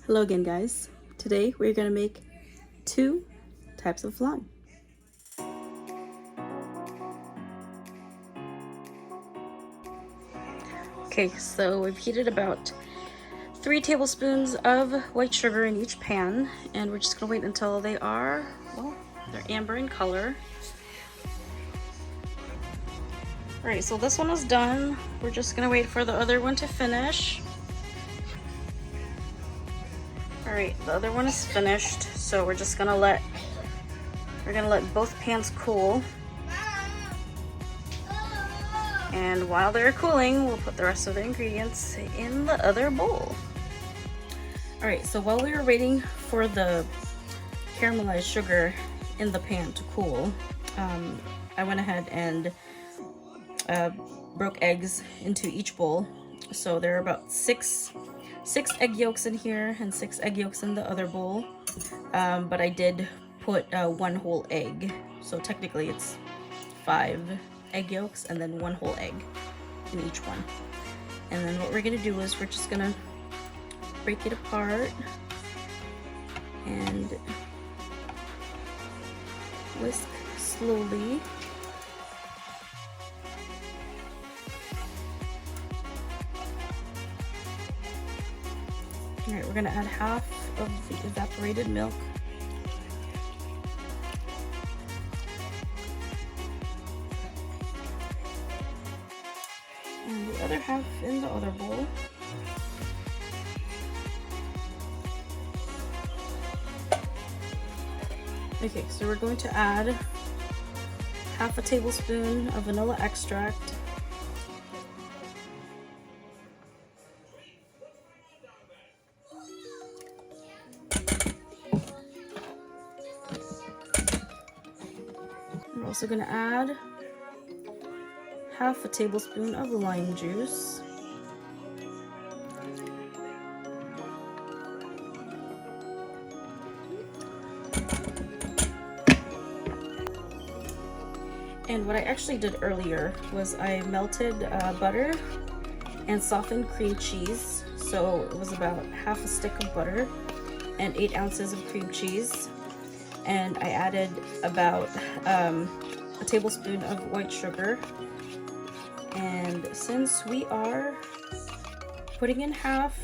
Hello again, guys. Today we're gonna make two types of flan. Okay, so we've heated about 3 tablespoons of white sugar in each pan, and we're just gonna wait until they are, well, they're amber in color. All right, so this one is done. We're just gonna wait for the other one to finish. All right, the other one is finished, so we're just gonna let both pans cool. And while they're cooling, we'll put the rest of the ingredients in the other bowl. All right, so while we were waiting for the caramelized sugar in the pan to cool, I went ahead and broke eggs into each bowl. So there are about six egg yolks in here and 6 egg yolks in the other bowl, but I did put 1 whole egg, so technically it's 5 egg yolks and then 1 whole egg in each one. And then what we're gonna do is we're just gonna break it apart and whisk slowly. All right, we're gonna add half of the evaporated milk. And the other half in the other bowl. Okay, so we're going to add half a tablespoon of vanilla extract. We're also going to add half a tablespoon of lime juice. And what I actually did earlier was I melted butter and softened cream cheese. So it was about half a stick of butter and 8 ounces of cream cheese. And I added about a tablespoon of white sugar. And since we are putting in half,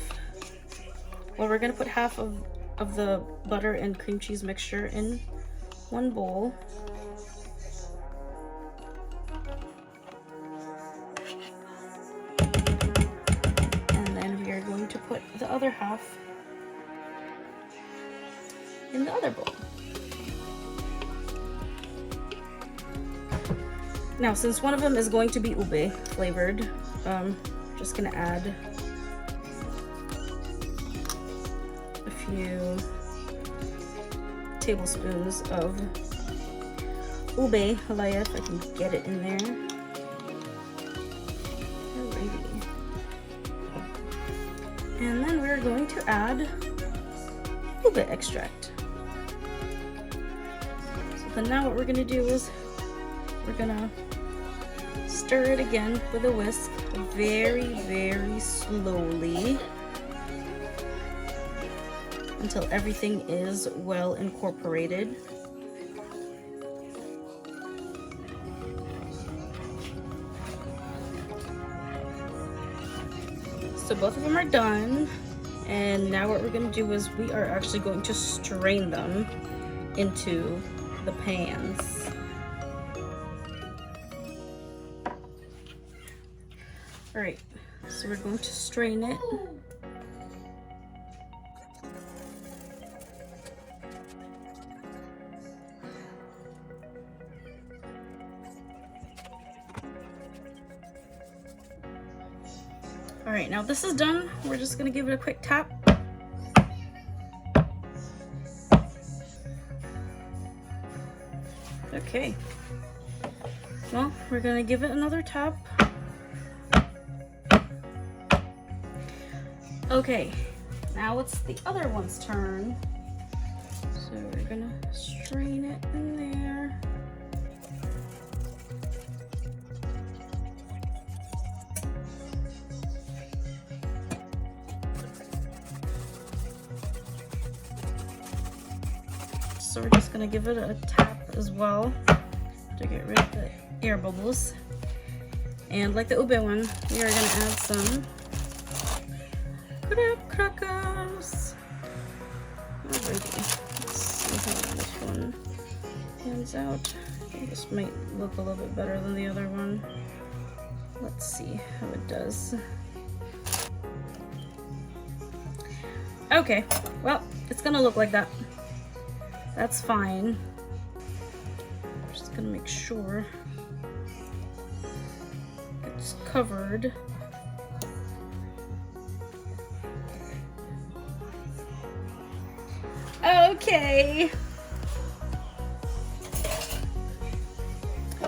well, we're gonna put half of the butter and cream cheese mixture in one bowl. And then we are going to put the other half in the other bowl. Now, since one of them is going to be ube flavored, just gonna add a few tablespoons of ube halaya, if I can get it in there. Alrighty. And then we're going to add ube extract. So then now what we're gonna do is we're gonna stir it again with a whisk very, very slowly until everything is well incorporated. So both of them are done, and now what we're going to do is we are actually going to strain them into the pans. All right, so we're going to strain it. All right, now this is done. We're just gonna give it a quick tap. Okay, well, we're gonna give it another tap. Okay, now it's the other one's turn. So we're gonna strain it in there. so we're just gonna give it a tap as well to get rid of the air bubbles. And like the ube one, we are gonna add some graham crackers. Alrighty, let's see how this one pans out. This might look a little bit better than the other one. Let's see how it does. Okay, well, it's gonna look like that. That's fine. I'm just gonna make sure it's covered. Okay.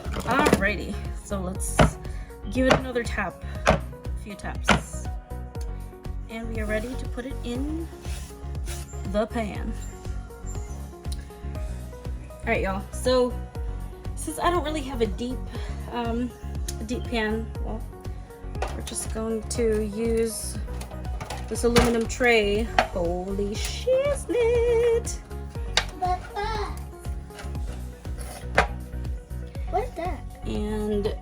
Alrighty, so let's give it another tap, a few taps. And we are ready to put it in the pan. All right, y'all. So since I don't really have a deep pan, well, we're just going to use this aluminum tray. Holy shiznit! What's that? What's that? And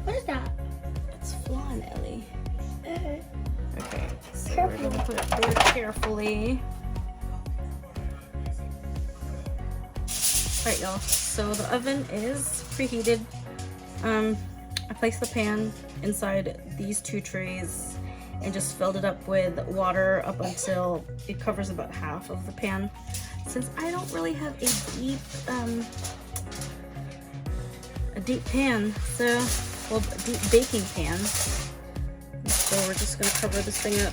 What is that? it's Flan, Ellie. Okay, so Careful. we're gonna put it very carefully. Alright, y'all, so the oven is preheated. I placed the pan inside these two trays and just filled it up with water up until it covers about half of the pan. Since I don't really have a deep pan, so, well, a deep baking pan, so we're just gonna cover this thing up.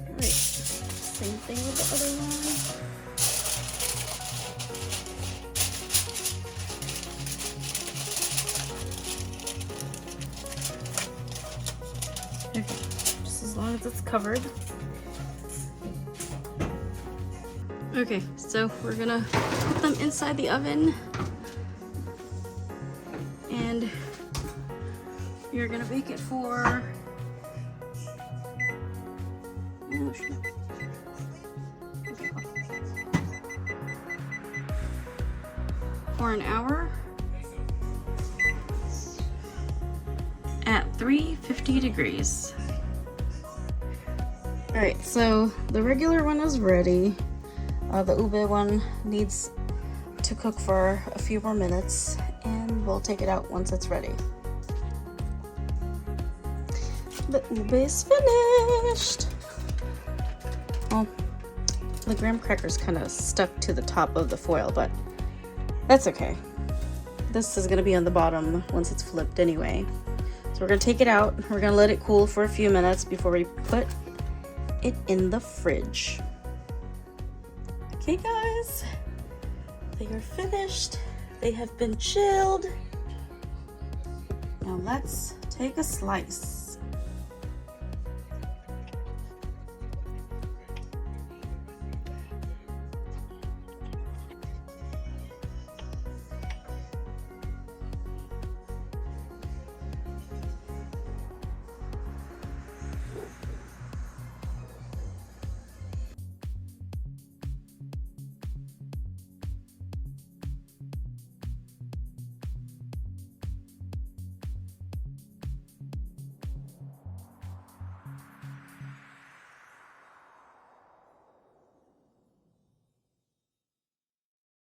Alright, same thing with the other one. Okay, just as long as it's covered. Okay, so we're gonna put them inside the oven. And you're gonna bake it for an hour at 350 degrees. Alright, so the regular one is ready. The ube one needs to cook for a few more minutes, and we'll take it out once it's ready. The ube is finished. Well, the graham crackers kind of stuck to the top of the foil, but that's okay. This is going to be on the bottom once it's flipped anyway. So we're going to take it out. We're going to let it cool for a few minutes before we put it in the fridge. Okay, guys, they are finished. They have been chilled. Now let's take a slice.